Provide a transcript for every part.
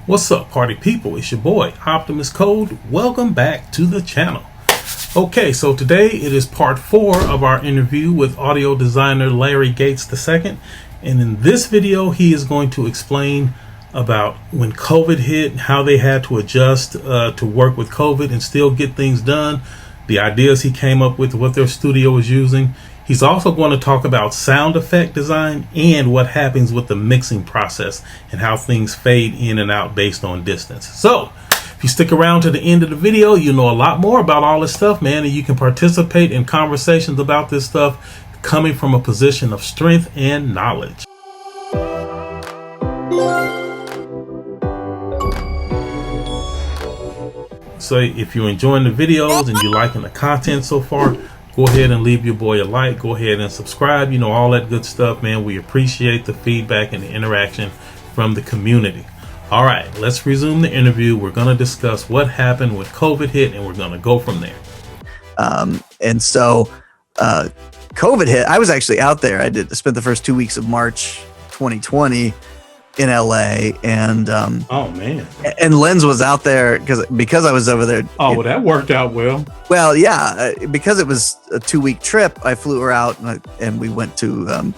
What's up, party people? It's your boy, Optimus Code. Welcome back to the channel. Okay, so today it is part 4 of our interview with audio designer Larry Gates II. And in this video, he is going to explain about when COVID hit, how they had to adjust to work with COVID and still get things done, the ideas he came up with, what their studio was using. He's also going to talk about sound effect design and what happens with the mixing process and how things fade in and out based on distance. So if you stick around to the end of the video, you'll know a lot more about all this stuff, man, and you can participate in conversations about this stuff coming from a position of strength and knowledge. So if you're enjoying the videos and you're liking the content so far, go ahead and leave your boy a like. Go ahead and subscribe. You know, all that good stuff, man. We appreciate the feedback and the interaction from the community. All right, let's resume the interview. We're going to discuss what happened when COVID hit, and we're going to go from there. And so COVID hit. I was actually out there. I spent the first 2 weeks of March 2020 in LA, and oh man, and Lens was out there because I was over there. Oh, well, that worked out well. Well, yeah, because it was a 2-week trip, I flew her out and we went to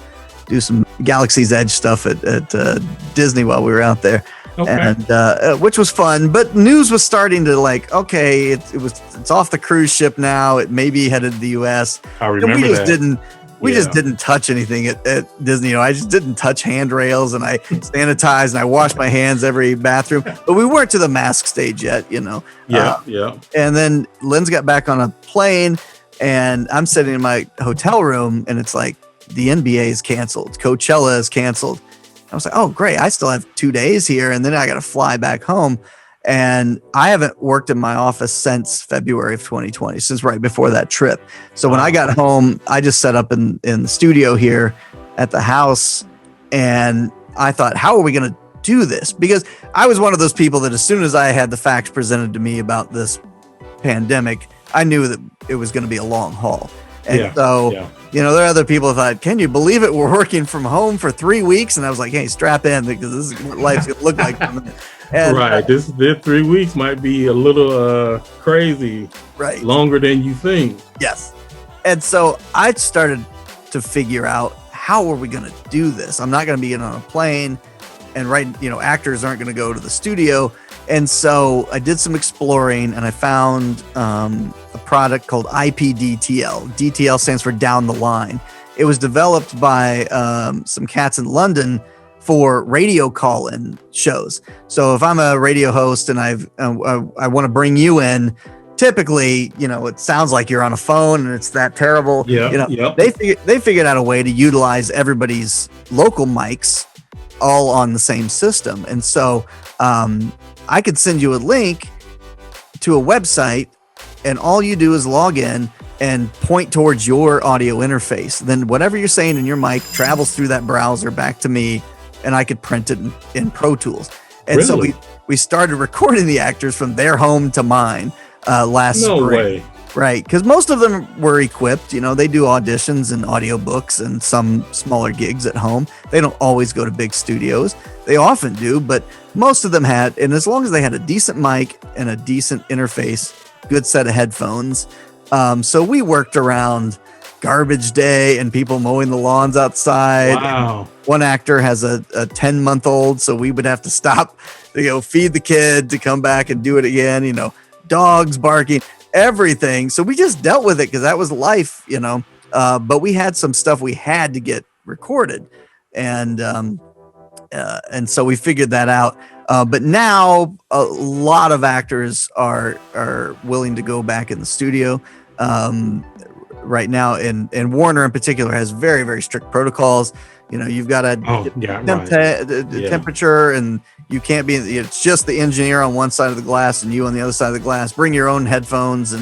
do some Galaxy's Edge stuff at Disney while we were out there. Okay. And which was fun, but news was starting to okay, it's off the cruise ship now. It may be headed to the U.S. I remember that. We just didn't touch anything at Disney. You know, I just didn't touch handrails, and I sanitized and I washed my hands every bathroom. But we weren't to the mask stage yet, you know. Yeah. And then Lynn's got back on a plane, and I'm sitting in my hotel room, and it's like the NBA is canceled, Coachella is canceled. I was like, oh great, I still have 2 days here, and then I got to fly back home. And I haven't worked in my office since February of 2020, since right before that trip. So when I got home, I just set up in the studio here at the house. And I thought, how are we going to do this? Because I was one of those people that as soon as I had the facts presented to me about this pandemic, I knew that it was going to be a long haul. And you know, there are other people who thought, can you believe it? We're working from home for 3 weeks. And I was like, hey, strap in, because this is what life's going to look like. And, right. This 3 weeks might be a little crazy. Right. Longer than you think. Yes. And so I started to figure out, how are we going to do this? I'm not going to be on a plane, and actors aren't going to go to the studio. And so I did some exploring, and I found a product called IPDTL. DTL stands for down the line. It was developed by some cats in London for radio call-in shows. So if I'm a radio host and I want to bring you in, typically, you know, it sounds like you're on a phone and it's that terrible. They figured out a way to utilize everybody's local mics all on the same system. And so I could send you a link to a website, and all you do is log in and point towards your audio interface. Then whatever you're saying in your mic travels through that browser back to me, and I could print it in Pro Tools. And really? So we started recording the actors from their home to mine last spring. No way. Right, because most of them were equipped. You know, they do auditions and audiobooks and some smaller gigs at home. They don't always go to big studios. They often do, but most of them had, and as long as they had a decent mic and a decent interface, good set of headphones. So we worked around garbage day and people mowing the lawns outside. Wow. One actor has a 10-month-old, so we would have to stop to go feed the kid to come back and do it again. You know, dogs barking, everything. So we just dealt with it because that was life, you know. But we had some stuff we had to get recorded, and so we figured that out. But now a lot of actors are willing to go back in the studio. Right now, and Warner in particular has very, very strict protocols. You know, you've got a temperature, and you can't be. It's just the engineer on one side of the glass and you on the other side of the glass. Bring your own headphones,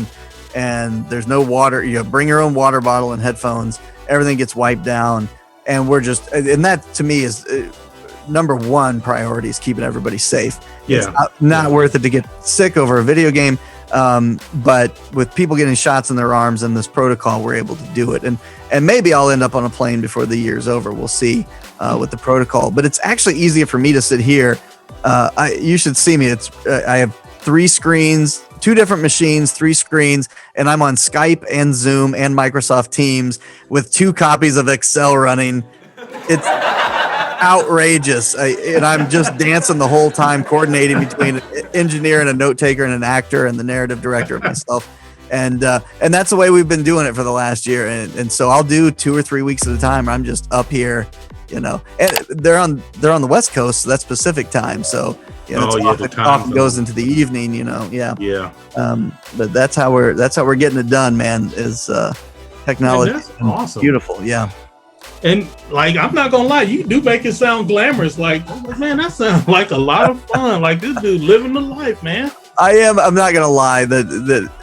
and there's no water. You bring your own water bottle and headphones. Everything gets wiped down, and and that to me is number one priority, is keeping everybody safe. Yeah, it's not worth it to get sick over a video game. But with people getting shots in their arms and this protocol, we're able to do it. And maybe I'll end up on a plane before the year's over. We'll see with the protocol. But it's actually easier for me to sit here You should see me. I have 3 screens, 2 different machines, 3 screens, and I'm on Skype and Zoom and Microsoft Teams with 2 copies of Excel running. It's outrageous. And I'm just dancing the whole time, coordinating between an engineer and a note taker and an actor and the narrative director of myself. And that's the way we've been doing it for the last year. And so I'll do 2 or 3 weeks at a time. I'm just up here, and they're on the West Coast, so that's Pacific time. So it often goes into the evening, Yeah. But that's how we're getting it done, man. Is technology. Man, that's awesome. Beautiful, yeah. And like, I'm not gonna lie, you do make it sound glamorous. Like, man, that sounds like a lot of fun. Like, this dude living the life, man. I'm not gonna lie.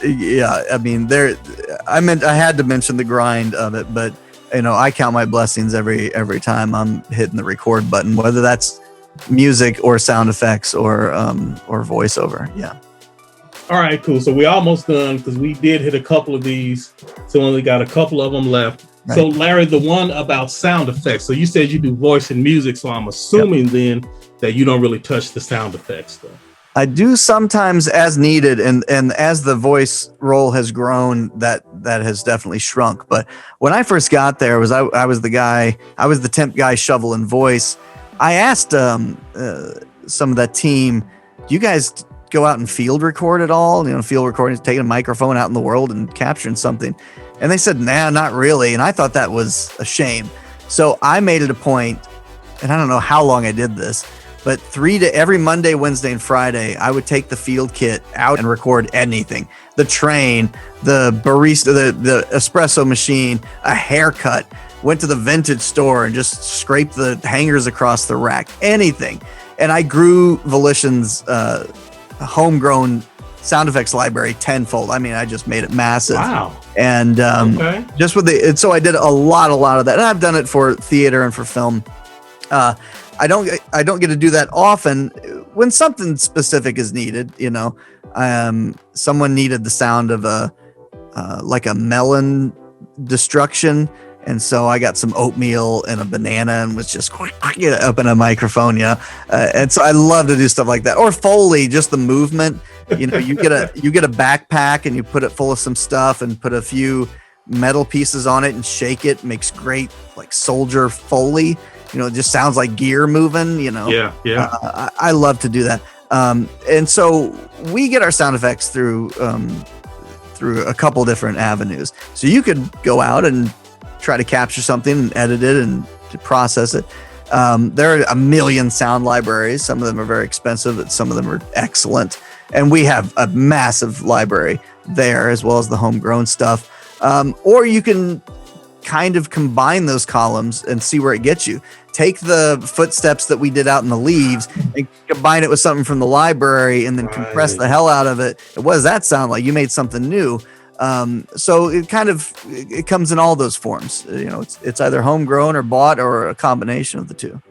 Yeah. I mean, I had to mention the grind of it, but I count my blessings every time I'm hitting the record button, whether that's music or sound effects or voiceover. Yeah. All right, cool. So we're almost done because we did hit a couple of these, so only got a couple of them left. Right. So Larry, the one about sound effects. So you said you do voice and music, so I'm assuming then that you don't really touch the sound effects though. I do sometimes as needed, and as the voice role has grown, that has definitely shrunk. But when I first got there, I was the temp guy shoveling voice. I asked some of that team, do you guys go out and field record at all? Field recording is taking a microphone out in the world and capturing something. And they said, nah, not really. And I thought that was a shame. So I made it a point, and I don't know how long I did this, but every Monday, Wednesday, and Friday, I would take the field kit out and record anything. The train, the barista, the espresso machine, a haircut, went to the vintage store and just scraped the hangers across the rack, anything. And I grew Volition's homegrown sound effects library tenfold. I mean, I just made it massive. Wow. And just with so I did a lot of that. And I've done it for theater and for film. I don't get to do that often. When something specific is needed, someone needed the sound of like a melon destruction, and so I got some oatmeal and a banana and was just up in a microphone, and so I love to do stuff like that. Or Foley, just the movement. You get a backpack and you put it full of some stuff and put a few metal pieces on it and shake it. Makes great like soldier Foley. It just sounds like gear moving, Yeah. I love to do that. And so we get our sound effects through a couple different avenues. So you could go out and try to capture something and edit it and to process it. There are a million sound libraries. Some of them are very expensive, but some of them are excellent. And we have a massive library there, as well as the homegrown stuff. Or you can kind of combine those columns and see where it gets you. Take the footsteps that we did out in the leaves and combine it with something from the library and then compress the hell out of it. What does that sound like? You made something new. So it comes in all those forms. It's either homegrown or bought or a combination of the two.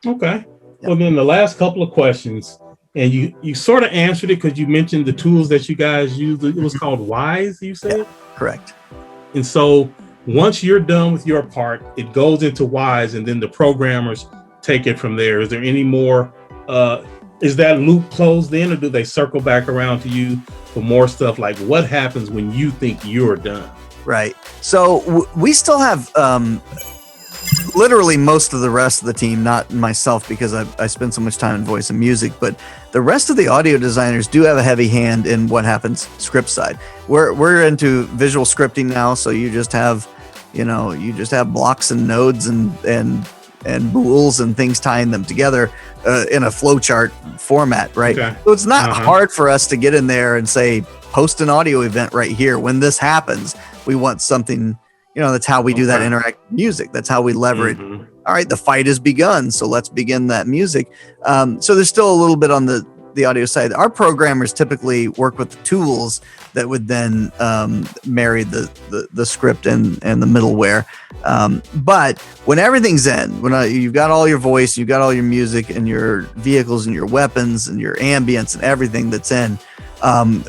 Okay. Yeah. Well, then the last couple of questions, and you sort of answered it because you mentioned the tools that you guys use. It was called Wise, you said? Yeah, correct. And so once you're done with your part, it goes into Wise, and then the programmers take it from there. Is there any more? Is that loop closed then, or do they circle back around to you for more stuff? Like, what happens when you think you're done? Right. So we still have literally most of the rest of the team, not myself because I spend so much time in voice and music, but the rest of the audio designers do have a heavy hand in what happens script side. We're into visual scripting now, so you just have blocks and nodes and bools and things tying them together in a flowchart format, right? Okay. So it's not hard for us to get in there and say, post an audio event right here. When this happens, we want something, that's how we do that interactive music. That's how we leverage. Mm-hmm. All right, the fight has begun, so let's begin that music. So there's still a little bit on the audio side. Our programmers typically work with the tools that would then marry the script and the middleware. But when everything's in, when you've got all your voice, you've got all your music and your vehicles and your weapons and your ambience and everything that's in,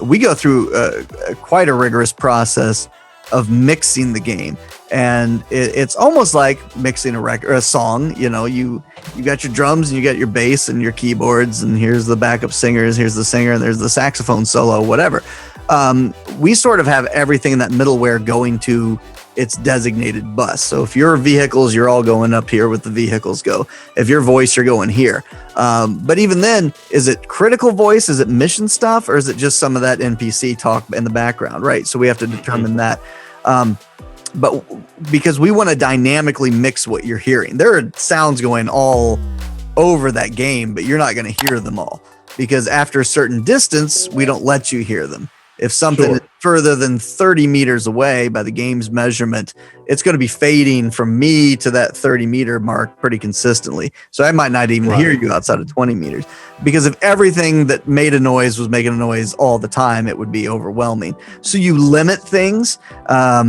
we go through quite a rigorous process of mixing the game. and it's almost like mixing a record or a song. You know, you got your drums and you got your bass and your keyboards, and here's the backup singers, here's the singer, and there's the saxophone solo, whatever. We sort of have everything in that middleware going to its designated bus. So if your vehicles, you're all going up here with the vehicles go. If your voice, you're going here. But even then, is it critical voice? Is it mission stuff? Or is it just some of that NPC talk in the background, right? So we have to determine that. But because we want to dynamically mix what you're hearing. There are sounds going all over that game, but you're not going to hear them all. Because after a certain distance, we don't let you hear them. If something is further than 30 meters away by the game's measurement, it's going to be fading from me to that 30-meter mark pretty consistently. So I might not even hear you outside of 20 meters. Because if everything that made a noise was making a noise all the time, it would be overwhelming. So you limit things. I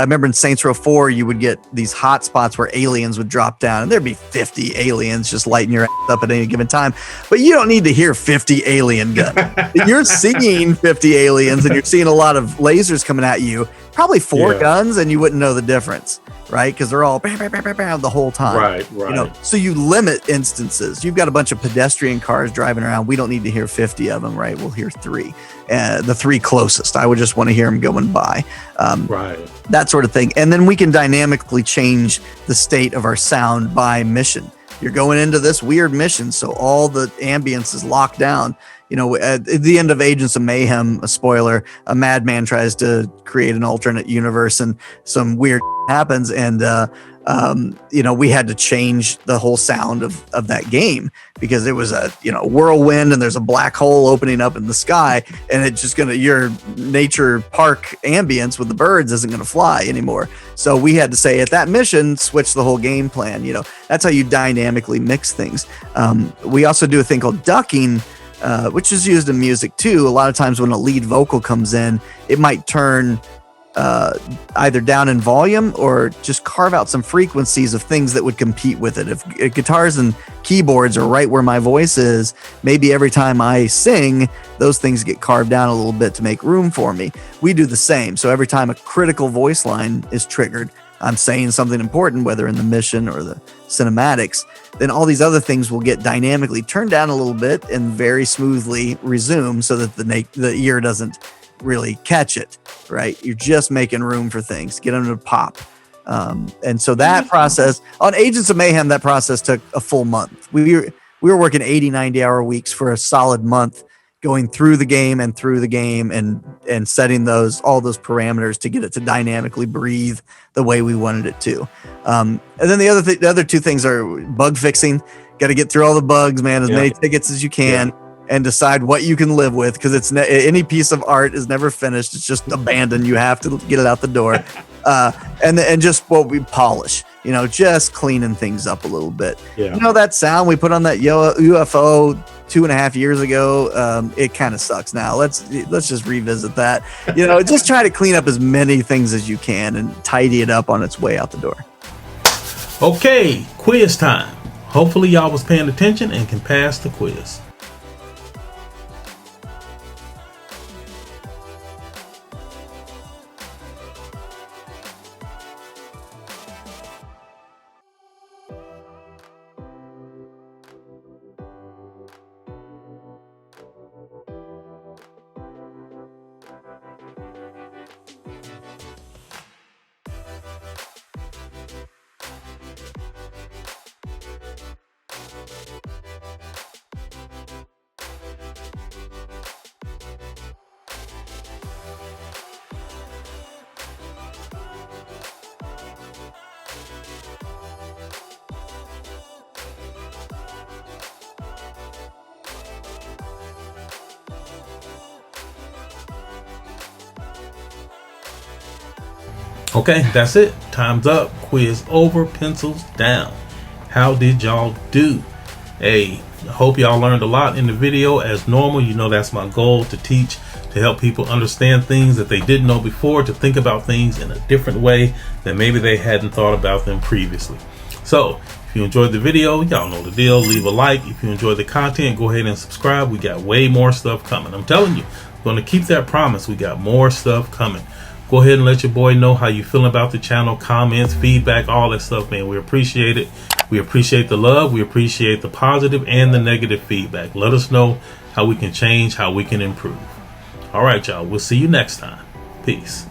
remember in Saints Row 4, you would get these hot spots where aliens would drop down, and there'd be 50 aliens just lighting your ass up at any given time. But you don't need to hear 50 alien guns. You're seeing 50 aliens, and you're seeing a lot of lasers coming at you, probably four guns, and you wouldn't know the difference, right? Because they're all bam, bam, bam, bam, bam, the whole time. Right. You know, so you limit instances. You've got a bunch of pedestrian cars driving around. We don't need to hear 50 of them, right? We'll hear 3. The 3 closest. I would just want to hear them going by. That sort of thing. And then we can dynamically change the state of our sound by mission. You're going into this weird mission, so all the ambience is locked down. You know, at the end of Agents of Mayhem, a spoiler, a madman tries to create an alternate universe and some weird happens. And, you know, we had to change the whole sound of that game because it was a, whirlwind and there's a black hole opening up in the sky, and it's just your nature park ambience with the birds isn't going to fly anymore. So we had to say at that mission, switch the whole game plan. You know, that's how you dynamically mix things. We also do a thing called ducking, which is used in music too. A lot of times when a lead vocal comes in, it might turn either down in volume or just carve out some frequencies of things that would compete with it. If guitars and keyboards are right where my voice is, maybe every time I sing, those things get carved down a little bit to make room for me. We do the same. So every time a critical voice line is triggered, I'm saying something important, whether in the mission or the cinematics, then all these other things will get dynamically turned down a little bit and very smoothly resume so that the ear doesn't really catch it, right? You're just making room for things, get them to pop. And so that process, on Agents of Mayhem, that process took a full month. We were working 80, 90-hour weeks for a solid month, going through the game and setting all those parameters to get it to dynamically breathe the way we wanted it to. And then the other two things are bug fixing. Got to get through all the bugs, man, as many tickets as you can, and decide what you can live with, because any piece of art is never finished. It's just abandoned. You have to get it out the door. And just what we polish, just cleaning things up a little bit. That sound we put on that UFO 2.5 years ago, it kind of sucks now. Let's just revisit that. Just try to clean up as many things as you can and tidy it up on its way out the door. Okay, quiz time. Hopefully y'all was paying attention and can pass the quiz. Okay, that's it. Time's up. Quiz over. Pencils down. How did y'all do? Hey, I hope y'all learned a lot in the video. As normal, that's my goal, to teach, to help people understand things that they didn't know before, to think about things in a different way that maybe they hadn't thought about them previously. So, if you enjoyed the video, y'all know the deal. Leave a like. If you enjoyed the content, go ahead and subscribe. We got way more stuff coming. I'm telling you, I'm going to keep that promise. We got more stuff coming. Go ahead and let your boy know how you feeling about the channel, comments, feedback, all that stuff, man. We appreciate it. We appreciate the love. We appreciate the positive and the negative feedback. Let us know how we can change, how we can improve. All right, y'all. We'll see you next time. Peace.